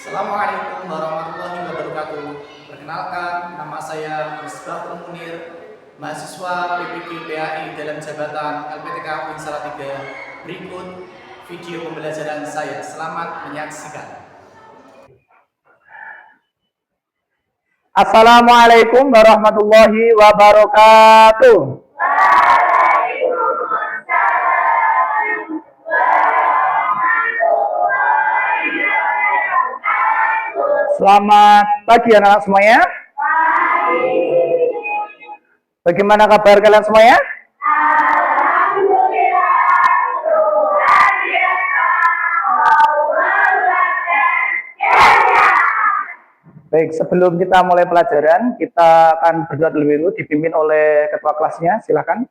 Assalamualaikum warahmatullahi wabarakatuh. Perkenalkan, nama saya Misbahul Munir, mahasiswa PPK PAI dalam jabatan LPTK UIN Salatiga. Berikut video pembelajaran saya. Selamat menyaksikan. Assalamualaikum warahmatullahi wabarakatuh. Selamat pagi anak-anak semuanya. Bagaimana kabar kalian semuanya? Baik, sebelum kita mulai pelajaran, kita akan berdoa terlebih dulu dipimpin oleh ketua kelasnya. Silakan.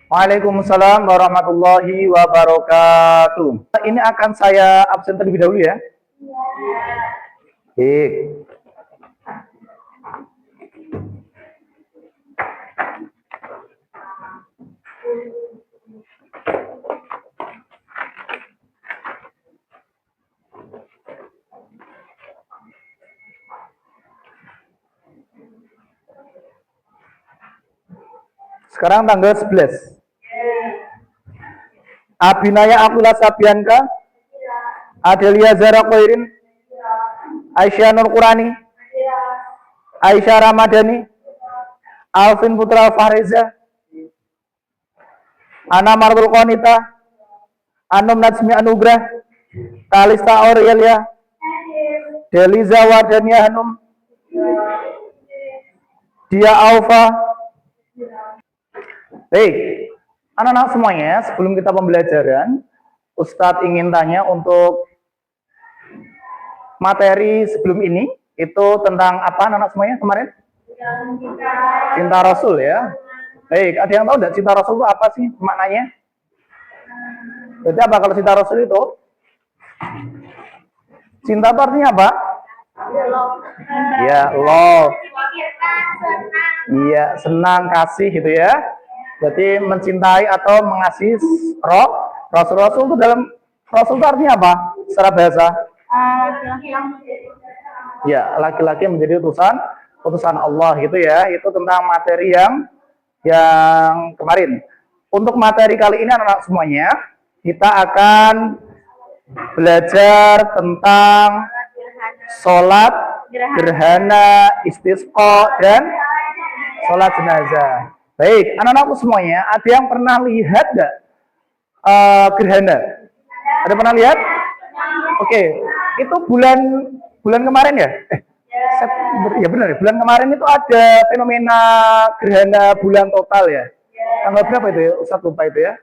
Waalaikumsalam warahmatullahi wabarakatuh. Ini akan saya absen terlebih dahulu ya. Baik. Sekarang tanggal 11. Abinaya Akula Sabianka, Adelia Zara Khairin, Aisyah Nur Qurani, Aisyah Ramadhani, Alvin Putra Fariza, Ana Martul Qonita, Anum Najmi Anugrah, Kalista Aurelia, Deliza Wardania Hanum, Dia Aufa. Baik, anak-anak semuanya, sebelum kita pembelajaran, Ustadz ingin tanya untuk materi sebelum ini, itu tentang apa anak-anak semuanya kemarin? Cinta Rasul ya. Baik, ada yang tahu nggak cinta Rasul itu apa sih maknanya? Jadi apa kalau cinta Rasul itu? Cinta itu artinya apa? Ya, love. Iya, senang, kasih gitu ya. Jadi mencintai atau mengasihi Rasul itu dalam Rasul itu artinya apa? Secara bahasa? Ya, laki-laki menjadi utusan Allah gitu ya. Itu tentang materi yang kemarin. Untuk materi kali ini anak-anak semuanya, kita akan belajar tentang sholat gerhana, istisqa, dan sholat jenazah. Baik, anak-anakku semuanya, ada yang pernah lihat nggak gerhana? Ada pernah lihat? Oke, itu bulan kemarin ya? September, ya benar ya. Bulan kemarin itu ada fenomena gerhana bulan total ya. Tanggal berapa itu ya? Ustaz lupa itu ya.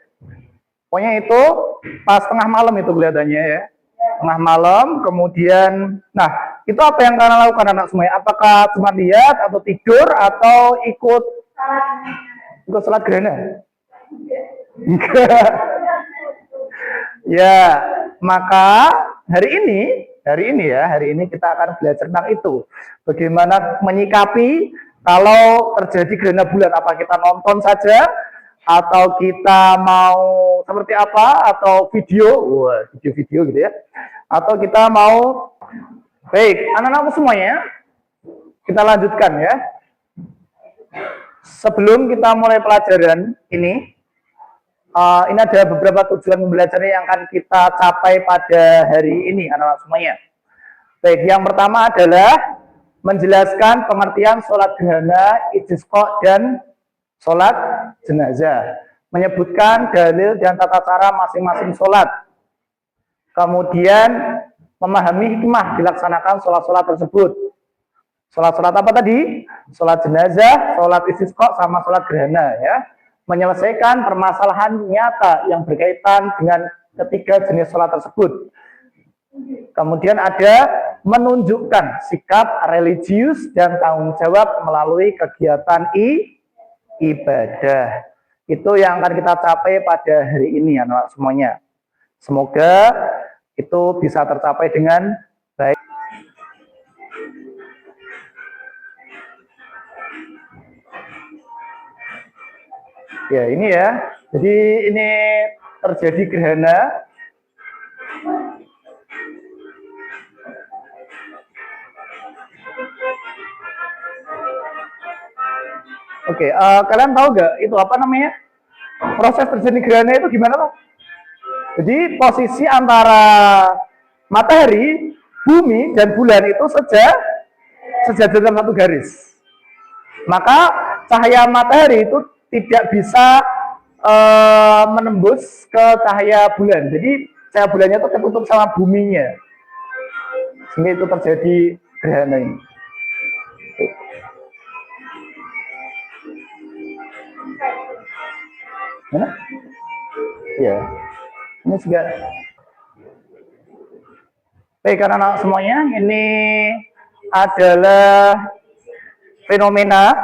Pokoknya itu pas tengah malam itu kelihatannya ya. Tengah malam, kemudian, nah itu apa yang kalian lakukan anak semuanya? Apakah cuma lihat atau tidur atau ikut sholat gerhana? Enggak. Ya, maka hari ini hari ini kita akan belajar tentang itu. Bagaimana menyikapi kalau terjadi gerhana bulan, apa kita nonton saja atau kita mau seperti apa, atau video-video gitu ya, atau kita mau. Baik, anak-anakku semuanya, kita lanjutkan ya. Sebelum kita mulai pelajaran ini ada beberapa tujuan pembelajaran yang akan kita capai pada hari ini, anak-anak semuanya. Baik, yang pertama adalah menjelaskan pengertian sholat gerhana, istisqa, dan sholat jenazah. Menyebutkan dalil dan tata cara masing-masing sholat. Kemudian memahami hikmah dilaksanakan sholat-sholat tersebut. Sholat-sholat apa tadi? Sholat jenazah, sholat istisqa, sama sholat gerhana ya. Menyelesaikan permasalahan nyata yang berkaitan dengan ketiga jenis sholat tersebut. Kemudian ada menunjukkan sikap religius dan tanggung jawab melalui kegiatan ibadah. Itu yang akan kita capai pada hari ini anak-anak semuanya. Semoga itu bisa tercapai dengan baik. Ya, ini ya. Jadi ini terjadi gerhana. Oke, kalian tahu nggak itu apa namanya? Proses terjadi gerhana itu gimana, Pak? Jadi posisi antara matahari, bumi, dan bulan itu sejajar dalam satu garis. Maka cahaya matahari itu tidak bisa menembus ke cahaya bulan. Jadi cahaya bulannya itu tertutup sama buminya. Sehingga itu terjadi gerhana ini. Mana? Ya, ini juga. Baik, anak-anak semuanya, ini adalah fenomena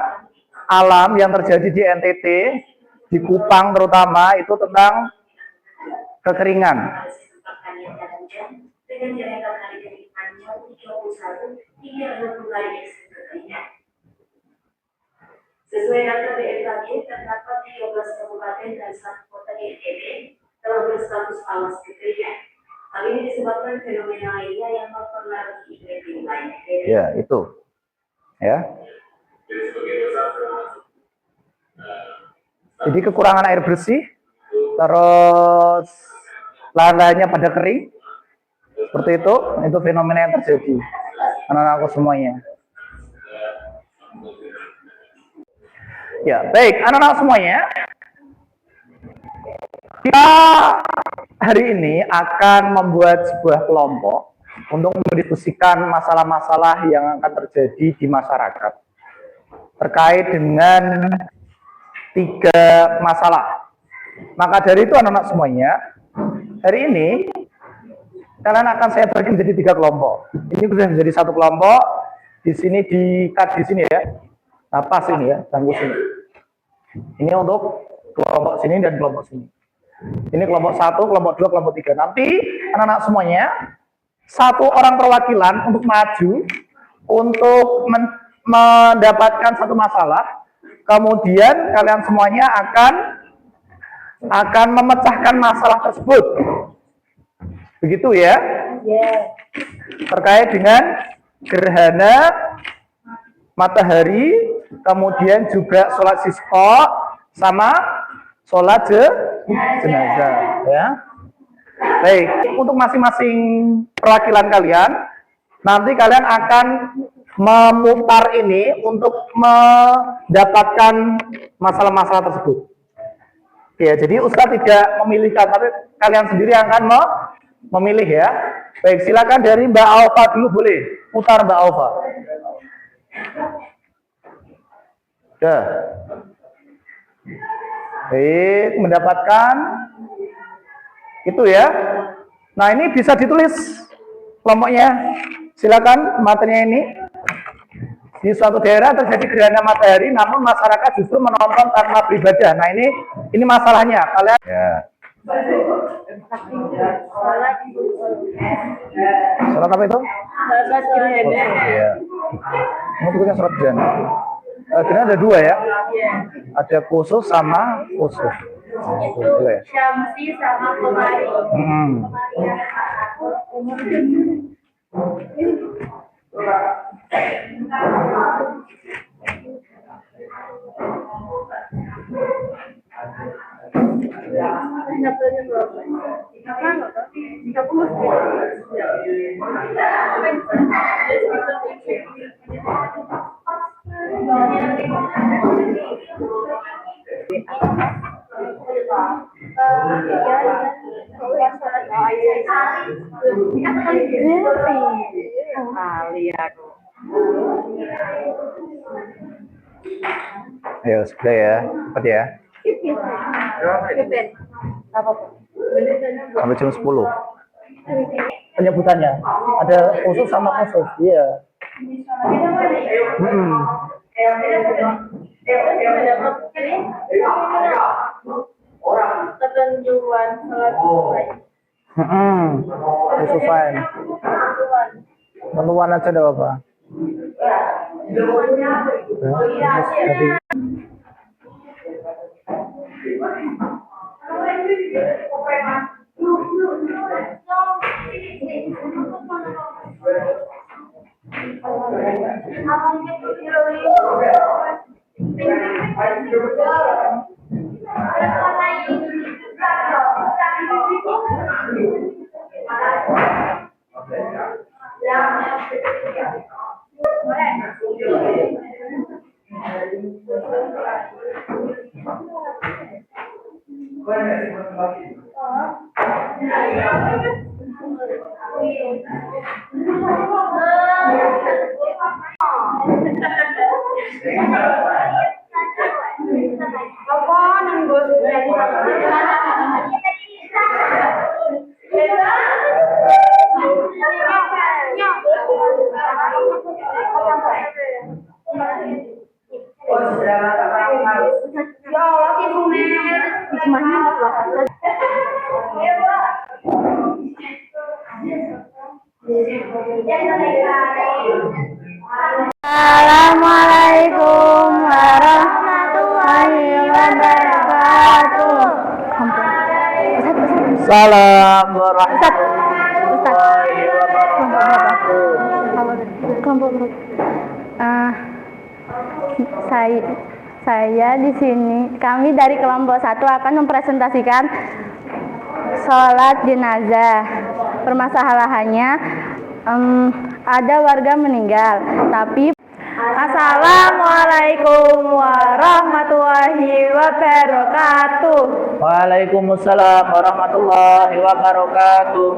alam yang terjadi di NTT, di Kupang terutama, itu tentang kekeringan. Sesuai data BMKG, terdapat 13 kabupaten dan 1 kota di NTT telah berstatus awas kekeringan. Hal ini disebabkan fenomena lainnya yang mempengaruhi iklim lainnya. Ya, itu. Ya. Jadi kekurangan air bersih, terus lahan-lahannya pada kering, seperti itu fenomena yang terjadi, anak-anakku semuanya. Ya, baik, anak-anak semuanya, kita hari ini akan membuat sebuah kelompok untuk mendiskusikan masalah-masalah yang akan terjadi di masyarakat terkait dengan 3 masalah. Maka dari itu anak-anak semuanya, hari ini kalian akan saya bagi menjadi 3 kelompok. Ini sudah menjadi 1 kelompok. Di sini di-cut di sini ya. Nah, pas ini ya, tangguh sini. Ini untuk kelompok sini dan kelompok sini. Ini kelompok 1, kelompok 2, kelompok 3. Nanti anak-anak semuanya 1 orang perwakilan untuk maju untuk mendapatkan 1 masalah. Kemudian kalian semuanya akan memecahkan masalah tersebut. Begitu ya? Terkait dengan gerhana matahari, kemudian juga sholat istisqa sama sholat jenazah ya. Baik, untuk masing-masing perwakilan kalian, nanti kalian akan memutar ini untuk mendapatkan masalah-masalah tersebut. Ya, jadi Ustadz tidak memilihkan, tapi kalian sendiri yang akan memilih ya. Baik, silakan dari Mbak Alfa dulu, boleh putar Mbak Alfa. Sudah. Baik, mendapatkan itu ya. Nah, ini bisa ditulis kelompoknya. Silakan materinya ini. Di suatu daerah terjadi gerhana matahari, namun masyarakat justru menonton karena beribadah. Nah, ini masalahnya. Kalian ya. Surat apa itu? Surat Gerhana. Iya. Mau bukunya surat Gerhana. Gerhana ada dua ya? Iya. Ada khusus sama khusus. Itu Dua ya? Syamsi sama Komari. Kali aku. Ayo, sudah ya. Cepat ya. Sampai jam 10. Penyebutannya ada khusus sama khusus. Iya. Ketentuan salat Khususan. Menuan aja ada apa? Tadi. Assalamualaikum warahmatullahi wabarakatuh. Salam warahmatullahi wabarakatuh. Saya di sini, kami dari kelompok 1 akan mempresentasikan sholat jenazah. Permasalahannya ada warga meninggal, tapi Assalamualaikum warahmatullahi wabarakatuh. Waalaikumsalam warahmatullahi wabarakatuh.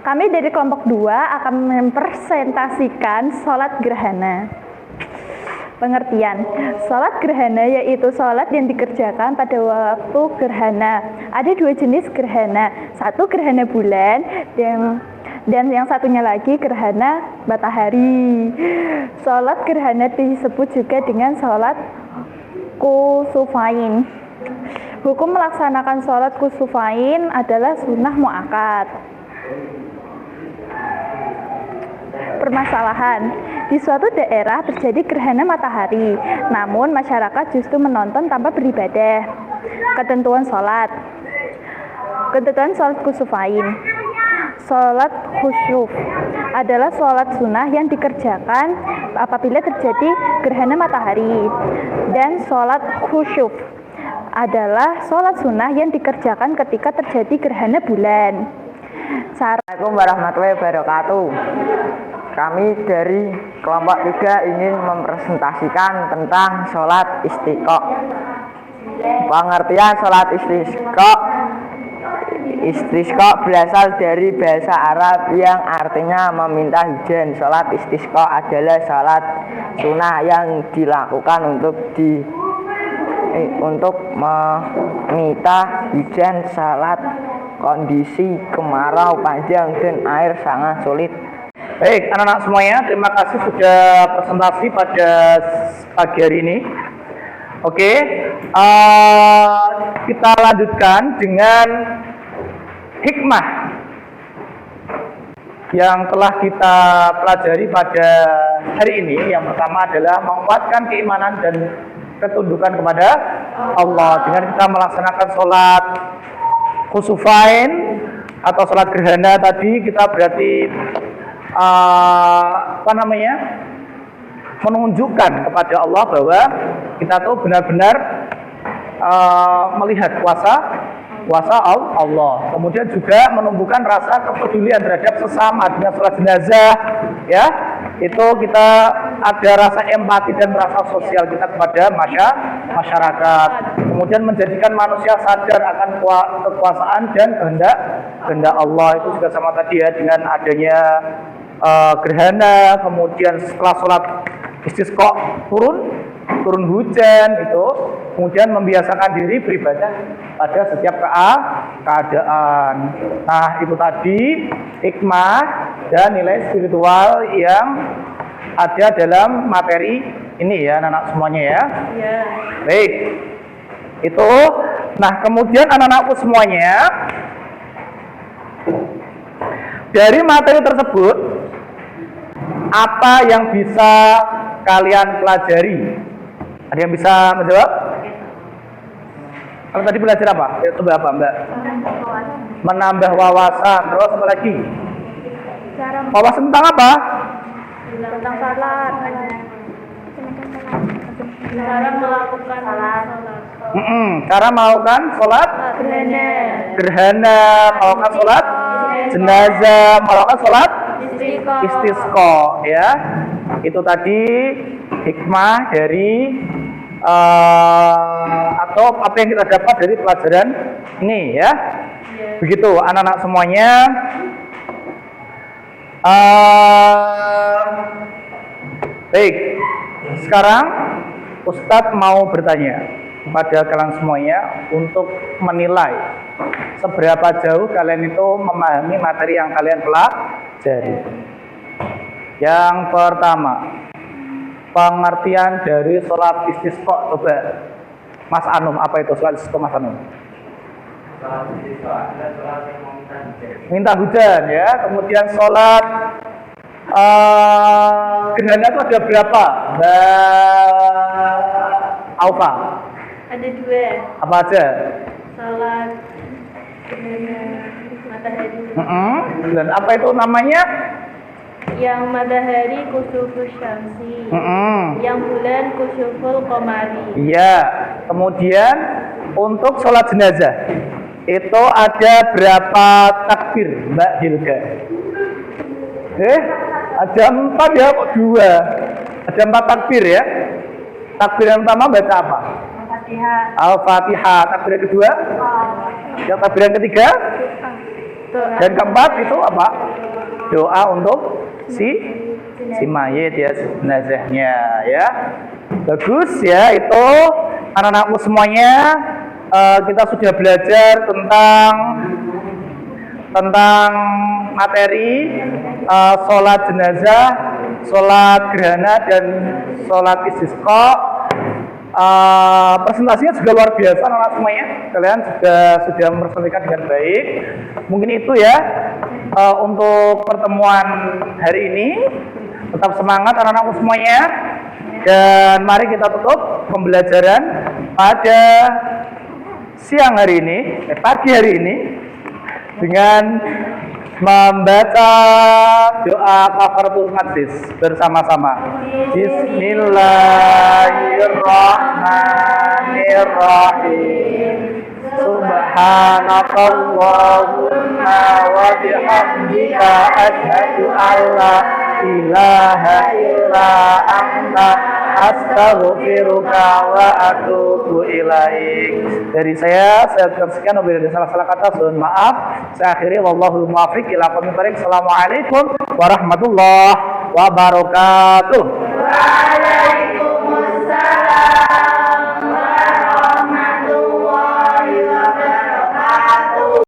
Kami dari kelompok 2 akan mempresentasikan sholat gerhana. Pengertian, sholat gerhana yaitu sholat yang dikerjakan pada waktu gerhana. Ada 2 jenis gerhana, satu gerhana bulan dan yang satunya lagi gerhana matahari. Sholat gerhana disebut juga dengan sholat kusufain. Hukum melaksanakan sholat kusufain adalah sunnah muakkad. Permasalahan, di suatu daerah terjadi gerhana matahari, namun masyarakat justru menonton tanpa beribadah. Ketentuan sholat kusufain. Sholat khusyuf adalah sholat sunnah yang dikerjakan apabila terjadi gerhana matahari, dan sholat khusyuf adalah sholat sunnah yang dikerjakan ketika terjadi gerhana bulan. Assalamualaikum warahmatullahi wabarakatuh. Kami dari kelompok 3 ingin mempresentasikan tentang sholat istisqa. Pengertian sholat istisqa berasal dari bahasa Arab yang artinya meminta hujan. Sholat istisqa adalah sholat sunnah yang dilakukan untuk meminta hujan saat kondisi kemarau panjang dan air sangat sulit. Baik, anak-anak semuanya, terima kasih sudah presentasi pada pagi hari ini. Oke, kita lanjutkan dengan hikmah yang telah kita pelajari pada hari ini. Yang pertama adalah menguatkan keimanan dan ketundukan kepada Allah dengan kita melaksanakan sholat khusufain atau sholat gerhana tadi. Kita berarti menunjukkan kepada Allah bahwa kita tuh benar-benar melihat kuasa Allah. Kemudian juga menumbuhkan rasa kepedulian terhadap sesama dengan sholat jenazah, ya. Itu kita ada rasa empati dan rasa sosial kita kepada masyarakat. Kemudian menjadikan manusia sadar akan kekuasaan dan kehendak Allah. Itu juga sama tadi ya, dengan adanya gerhana, kemudian setelah sholat istisqa turun hujan itu, kemudian membiasakan diri beribadah pada setiap keadaan. Nah, itu tadi hikmah dan nilai spiritual yang ada dalam materi ini ya, anak-anak semuanya ya. Iya. Baik. Itu. Nah, kemudian anak-anakku semuanya, dari materi tersebut apa yang bisa kalian pelajari? Ada yang bisa menjawab? Kalau tadi belajar apa? Ya, coba apa, Mbak? Menambah wawasan. Terus apa lagi? Wawasan tentang apa? Tentang salat. Cara melakukan salat. Cara melakukan sholat gerhana, melakukan sholat jenazah, melakukan sholat istisqa, ya. Itu tadi hikmah dari atau apa yang kita dapat dari pelajaran ini ya. Begitu anak-anak semuanya. Baik, sekarang Ustadz mau bertanya kepada kalian semuanya untuk menilai seberapa jauh kalian itu memahami materi yang kalian pelajari. Yang pertama, pengertian dari sholat istisqa. Coba Mas Anum, apa itu sholat istisqa, Mas Anum? Sholat istisqa adalah sholat yang meminta hujan. Minta hujan ya. Kemudian sholat gerhana itu ada berapa, Mbak Aufa? Ada 2. Apa aja? Salat matahari. Dan apa itu namanya? Yang matahari kusufus syamsi. Yang bulan kusuful qamari. Iya. Kemudian untuk sholat jenazah itu ada berapa takbir, Mbak Hilga? Ada 4 ya, kok 2? Ada 4 takbir ya. Takbir yang pertama baca apa? Al-Fatihah. Takbir yang kedua? Yang takbir yang ketiga? Dan keempat itu apa? Doa untuk si mayit ya, jenazahnya ya. Bagus ya, itu anak-anakku semuanya. Kita sudah belajar tentang materi sholat jenazah, sholat gerhana, dan sholat istisqa. Presentasinya juga luar biasa anak-anak semuanya. Kalian sudah mempresentasikan dengan baik. Mungkin itu ya untuk pertemuan hari ini. Tetap semangat anak-anakku semuanya. Dan mari kita tutup pembelajaran pada siang hari ini, pagi hari ini, dengan membaca doa kafaratul majlis bersama-sama. Bismillahirrahmanirrahim. Subhanakallahumma wa bihamdika asyhadu an la ilaha illa anta astaghfiruka wa atubu ilaik. Dari saya ucapkan sekian, apabila ada salah-salah kata mohon maaf. Saya akhiri, wallahul muwaffiq ila aqwamit thoriq. Assalamualaikum warahmatullahi wabarakatuh.